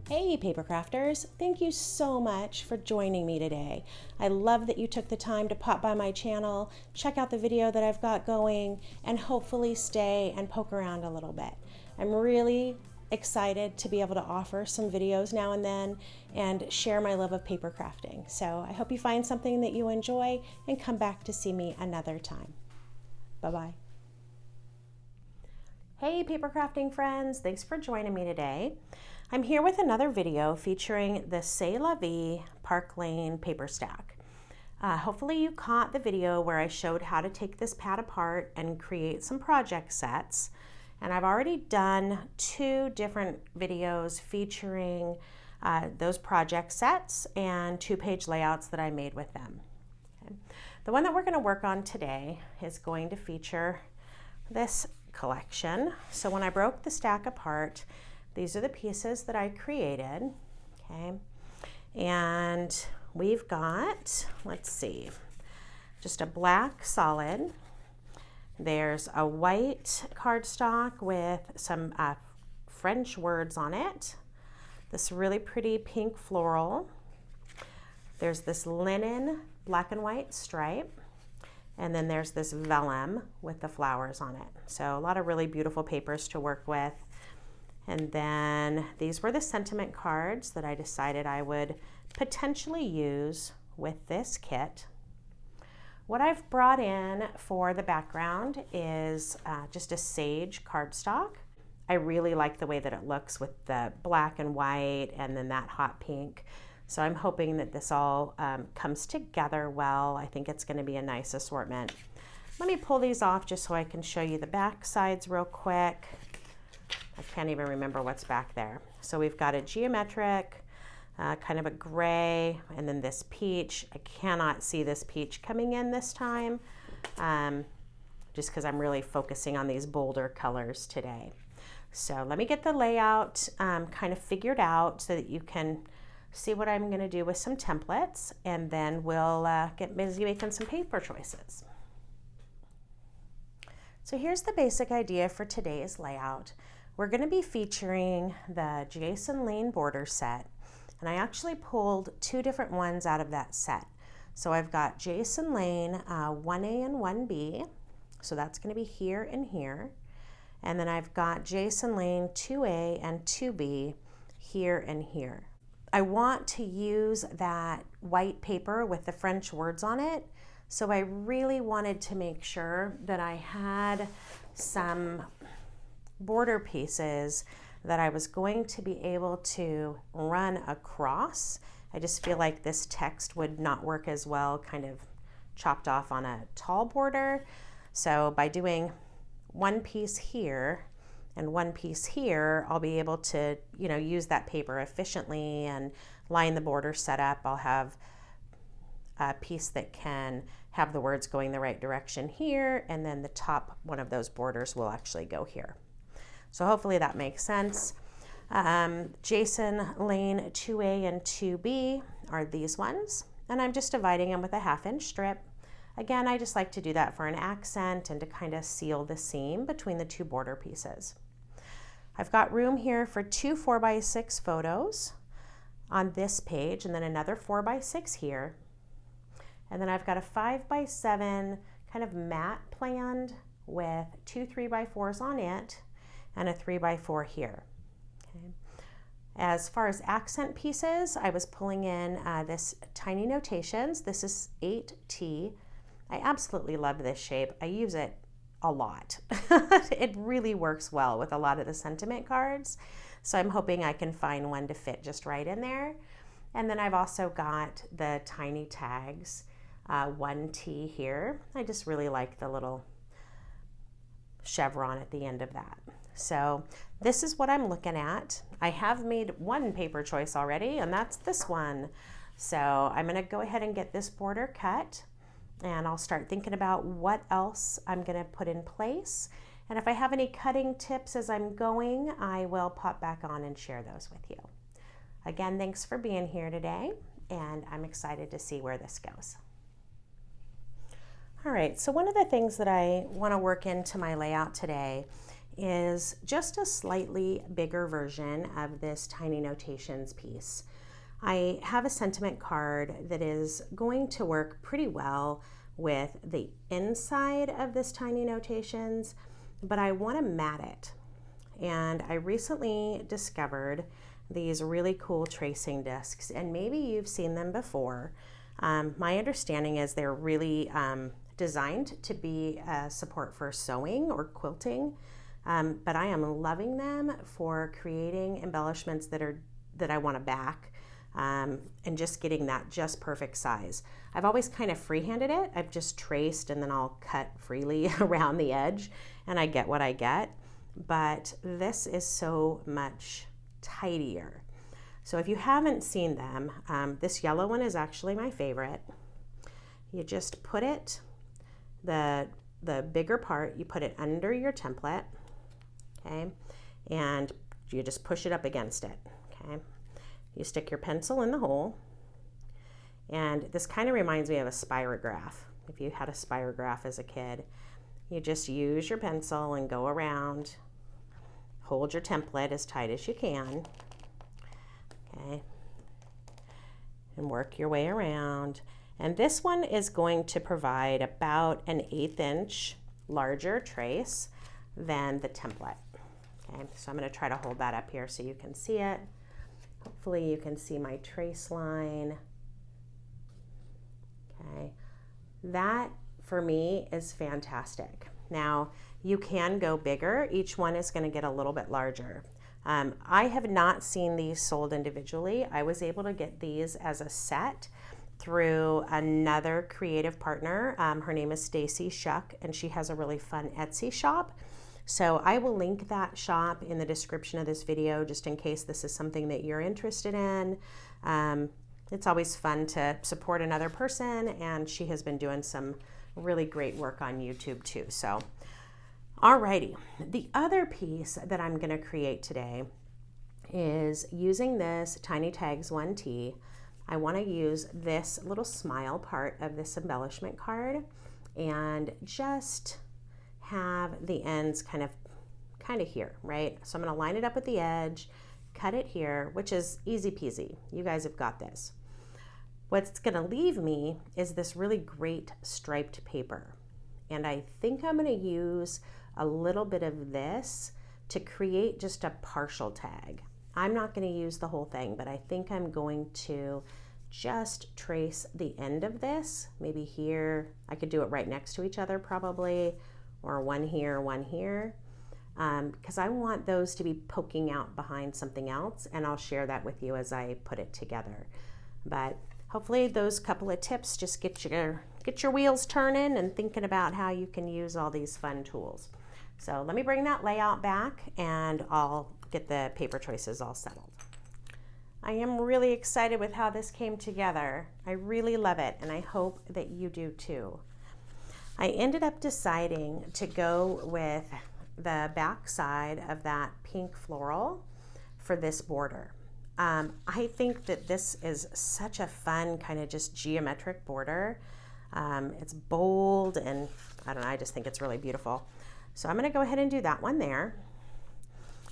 Hey paper crafters, thank you so much for joining me today. I love that you took the time to pop by my channel, check out the video that I've got going, and hopefully stay and poke around a little bit. I'm really excited to be able to offer some videos now and then and share my love of paper crafting. So I hope you find something that you enjoy and come back to see me another time. Bye-bye. Hey paper crafting friends, thanks for joining me today. I'm here with another video featuring the C'est La Vie Parklane paper stack. Hopefully you caught the video where I showed how to take this pad apart and create some project sets. And I've already done 2 different videos featuring those project sets and 2-page layouts that I made with them. Okay. The one that we're going to work on today is going to feature this collection. So when I broke the stack apart, these are the pieces that I created, okay? And we've got, let's see, just a black solid. There's a white cardstock with some French words on it. This really pretty pink floral. There's this linen black and white stripe. And then there's this vellum with the flowers on it. So a lot of really beautiful papers to work with. And then these were the sentiment cards that I decided I would potentially use with this kit. What I've brought in for the background is just a sage cardstock. I really like the way that it looks with the black and white and then that hot pink. So I'm hoping that this all comes together well. I think it's going to be a nice assortment. Let me pull these off just so I can show you the back sides real quick. I can't even remember what's back there. So we've got a geometric, kind of a gray, and then this peach. I cannot see this peach coming in this time, just because I'm really focusing on these bolder colors today. So let me get the layout kind of figured out so that you can see what I'm going to do with some templates, and then we'll get busy making some paper choices. So here's the basic idea for today's layout. We're going to be featuring the Jason Lane border set, and I actually pulled 2 different ones out of that set. So I've got Jason Lane 1A and 1B, so that's going to be here and here, and then I've got Jason Lane 2A and 2B here and here. I want to use that white paper with the French words on it, so I really wanted to make sure that I had some border pieces that I was going to be able to run across. I just feel like this text would not work as well kind of chopped off on a tall border. So by doing one piece here and one piece here, I'll be able to, use that paper efficiently and line the border set up. I'll have a piece that can have the words going the right direction here, and then the top one of those borders will actually go here. So hopefully that makes sense. Jason Lane 2A and 2B are these ones, and I'm just dividing them with a 1/2-inch strip. Again, I just like to do that for an accent and to kind of seal the seam between the 2 border pieces. I've got room here for 2 4x6 photos on this page, and then another 4x6 here. And then I've got a 5x7 kind of mat planned with 2 3x4s on it and a 3x4 here. Okay. As far as accent pieces, I was pulling in this Tiny Notations. This is 8T. I absolutely love this shape. I use it a lot. It really works well with a lot of the sentiment cards. So I'm hoping I can find one to fit just right in there. And then I've also got the tiny tags, 1T here. I just really like the little chevron at the end of that. So this is what I'm looking at. I have made one paper choice already, and that's this one. So I'm going to go ahead and get this border cut, and I'll start thinking about what else I'm going to put in place. And if I have any cutting tips as I'm going, I will pop back on and share those with you. Again, thanks for being here today, and I'm excited to see where this goes. All right, so one of the things that I want to work into my layout today is just a slightly bigger version of this tiny notations piece. I have a sentiment card that is going to work pretty well with the inside of this tiny notations, but I want to mat it. And I recently discovered these really cool tracing discs, and maybe you've seen them before. My understanding is they're really designed to be a support for sewing or quilting, but I am loving them for creating embellishments that I want to back, and just getting that just perfect size. I've always kind of freehanded it. I've just traced and then I'll cut freely around the edge and I get what I get. But this is so much tidier. So if you haven't seen them, this yellow one is actually my favorite. You just put it, the bigger part, you put it under your template, okay? And you just push it up against it, okay? You stick your pencil in the hole, and this kind of reminds me of a spirograph. If you had a spirograph as a kid, you just use your pencil and go around, hold your template as tight as you can, okay, and work your way around. And this one is going to provide about an 1/8 inch larger trace than the template. Okay, so I'm going to try to hold that up here so you can see it. Hopefully you can see my trace line. Okay, that for me is fantastic. Now you can go bigger. Each one is going to get a little bit larger. I have not seen these sold individually. I was able to get these as a set through another creative partner. Her name is Stacy Shuck, and she has a really fun Etsy shop. So I will link that shop in the description of this video just in case this is something that you're interested in. It's always fun to support another person, and she has been doing some really great work on YouTube too. So, alrighty. The other piece that I'm going to create today is using this Tiny Tags 1T. I want to use this little smile part of this embellishment card and just have the ends kind of here, right? So I'm going to line it up with the edge, cut it here, which is easy peasy. You guys have got this. What's going to leave me is this really great striped paper. And I think I'm going to use a little bit of this to create just a partial tag. I'm not going to use the whole thing, but I think I'm going to just trace the end of this, maybe here. I could do it right next to each other probably, or one here, because I want those to be poking out behind something else, and I'll share that with you as I put it together. But hopefully those couple of tips just get your wheels turning and thinking about how you can use all these fun tools. So let me bring that layout back and I'll get the paper choices all settled. I am really excited with how this came together. I really love it, and I hope that you do too. I ended up deciding to go with the back side of that pink floral for this border. I think that this is such a fun kind of just geometric border. It's bold, and I don't know, I just think it's really beautiful. So I'm going to go ahead and do that one there.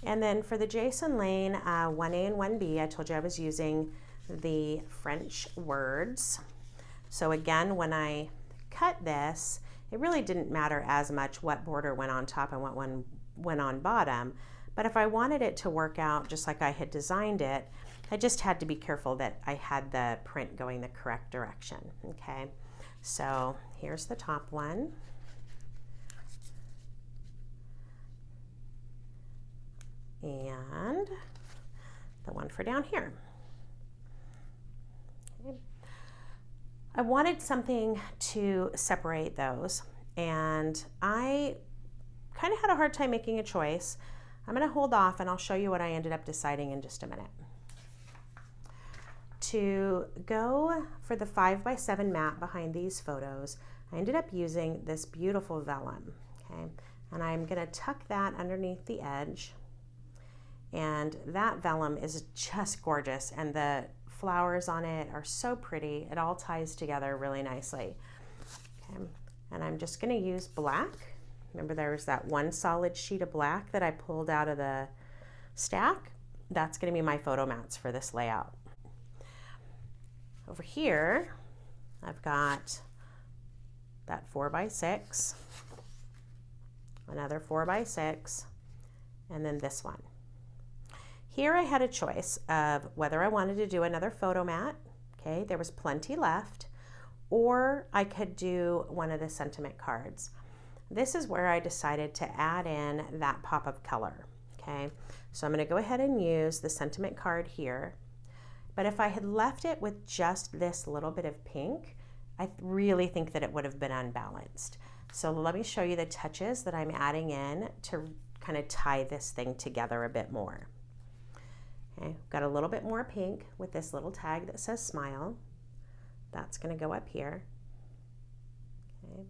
And then for the Jason Lane 1A and 1B, I told you I was using the French words. So again, when I cut this, it really didn't matter as much what border went on top and what one went on bottom. But if I wanted it to work out just like I had designed it, I just had to be careful that I had the print going the correct direction, okay? So here's the top one. And the one for down here. Okay. I wanted something to separate those, and I kind of had a hard time making a choice. I'm going to hold off and I'll show you what I ended up deciding in just a minute. To go for the 5x7 mat behind these photos, I ended up using this beautiful vellum, okay? And I'm going to tuck that underneath the edge. And that vellum is just gorgeous, and the flowers on it are so pretty. It all ties together really nicely. Okay. And I'm just going to use black Remember there was that one solid sheet of black that I pulled out of the stack? That's going to be my photo mats for this layout. Over here, I've got that 4x6, another 4x6, and then this one. Here I had a choice of whether I wanted to do another photo mat, okay, there was plenty left, or I could do one of the sentiment cards. This is where I decided to add in that pop of color, okay? So I'm going to go ahead and use the sentiment card here. But if I had left it with just this little bit of pink, I really think that it would have been unbalanced. So let me show you the touches that I'm adding in to kind of tie this thing together a bit more. Okay, got a little bit more pink with this little tag that says smile. That's going to go up here. Okay.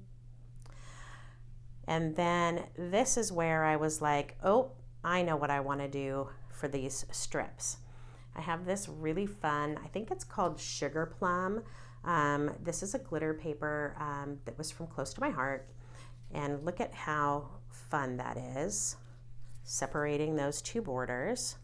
And then this is where I was like, oh, I know what I want to do for these strips. I have this really fun, I think it's called Sugar Plum. This is a glitter paper that was from Close to My Heart. And look at how fun that is, separating those two borders.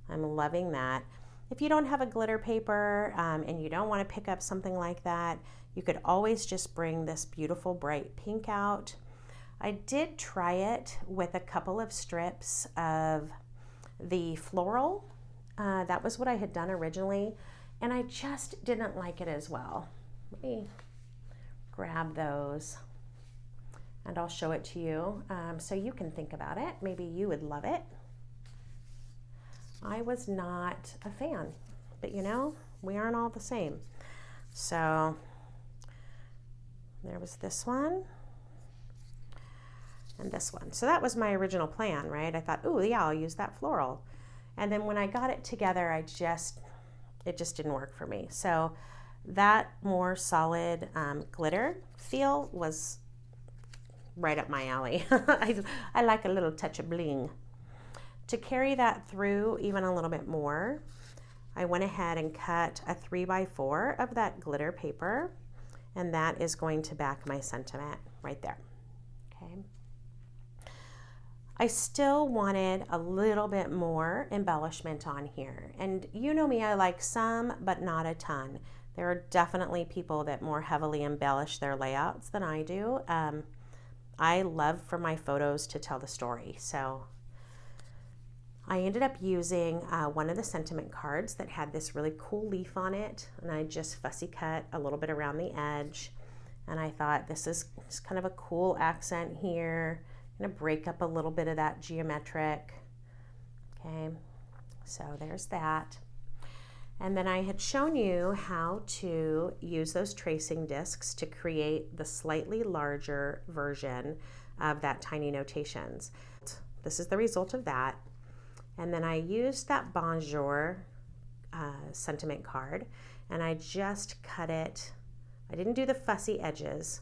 I'm loving that. If you don't have a glitter paper and you don't want to pick up something like that, you could always just bring this beautiful bright pink out. I did try it with a couple of strips of the floral. That was what I had done originally, and I just didn't like it as well. Let me grab those and I'll show it to you so you can think about it. Maybe you would love it. I was not a fan, but you know, we aren't all the same. So there was this one and this one. So that was my original plan, right? I thought, oh yeah, I'll use that floral. And then when I got it together, it just didn't work for me. So that more solid glitter feel was right up my alley. I like a little touch of bling. To carry that through even a little bit more, I went ahead and cut a 3x4 of that glitter paper, and that is going to back my sentiment right there. Okay. I still wanted a little bit more embellishment on here. And you know me, I like some, but not a ton. There are definitely people that more heavily embellish their layouts than I do. I love for my photos to tell the story. So I ended up using one of the sentiment cards that had this really cool leaf on it, and I just fussy cut a little bit around the edge. And I thought this is just kind of a cool accent here. I'm gonna break up a little bit of that geometric. Okay, so there's that. And then I had shown you how to use those tracing discs to create the slightly larger version of that tiny notations. This is the result of that. And then I used that Bonjour sentiment card, and I just cut it. I didn't do the fussy edges.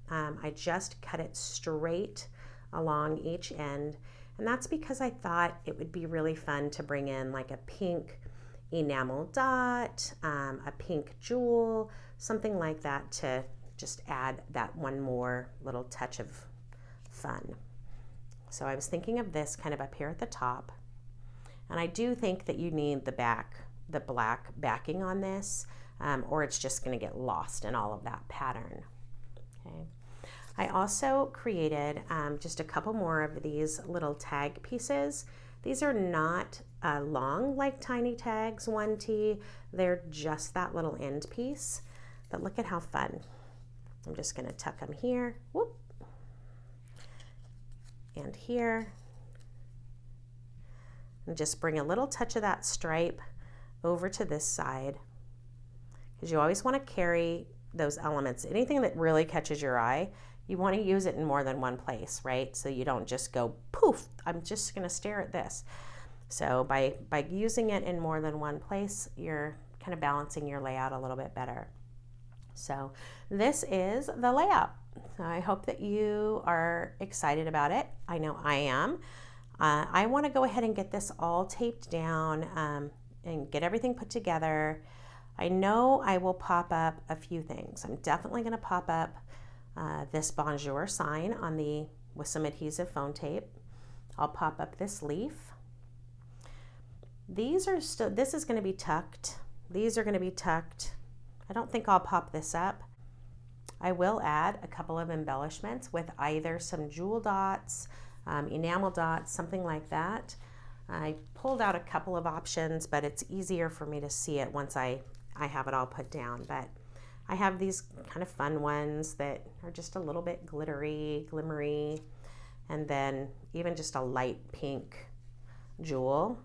I just cut it straight along each end, and that's because I thought it would be really fun to bring in like a pink enamel dot, a pink jewel, something like that to just add that one more little touch of fun. So I was thinking of this kind of up here at the top, and I do think that you need the black backing on this, or it's just going to get lost in all of that pattern. Okay. I also created just a couple more of these little tag pieces. These are not long like tiny tags 1T. They're just that little end piece. But look at how fun. I'm just going to tuck them here, whoop, and here. And just bring a little touch of that stripe over to this side, because you always want to carry those elements. Anything that really catches your eye, you want to use it in more than one place, right? So you don't just go, poof, I'm just going to stare at this. So by using it in more than one place, you're kind of balancing your layout a little bit better. So this is the layout. So I hope that you are excited about it. I know I am. I want to go ahead and get this all taped down and get everything put together. I know I will pop up a few things. I'm definitely going to pop up this Bonjour sign on the with some adhesive foam tape. I'll pop up this leaf. These are still, this is going to be tucked. These are going to be tucked. I don't think I'll pop this up. I will add a couple of embellishments with either some jewel dots, enamel dots, something like that. I pulled out a couple of options, but it's easier for me to see it once I have it all put down. But I have these kind of fun ones that are just a little bit glittery, glimmery, and then even just a light pink jewel.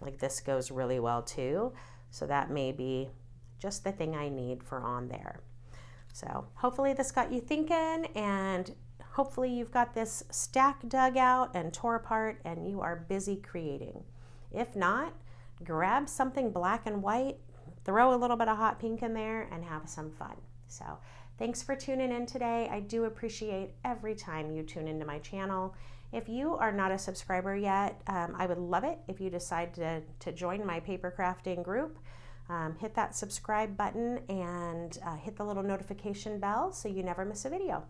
Like this goes really well too. So that may be just the thing I need for on there. So hopefully this got you thinking, and hopefully you've got this stack dug out and tore apart and you are busy creating. If not, grab something black and white, throw a little bit of hot pink in there and have some fun. So thanks for tuning in today. I do appreciate every time you tune into my channel. If you are not a subscriber yet, I would love it if you decide to join my paper crafting group. Hit that subscribe button and hit the little notification bell so you never miss a video.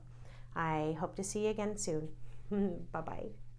I hope to see you again soon. Bye-bye.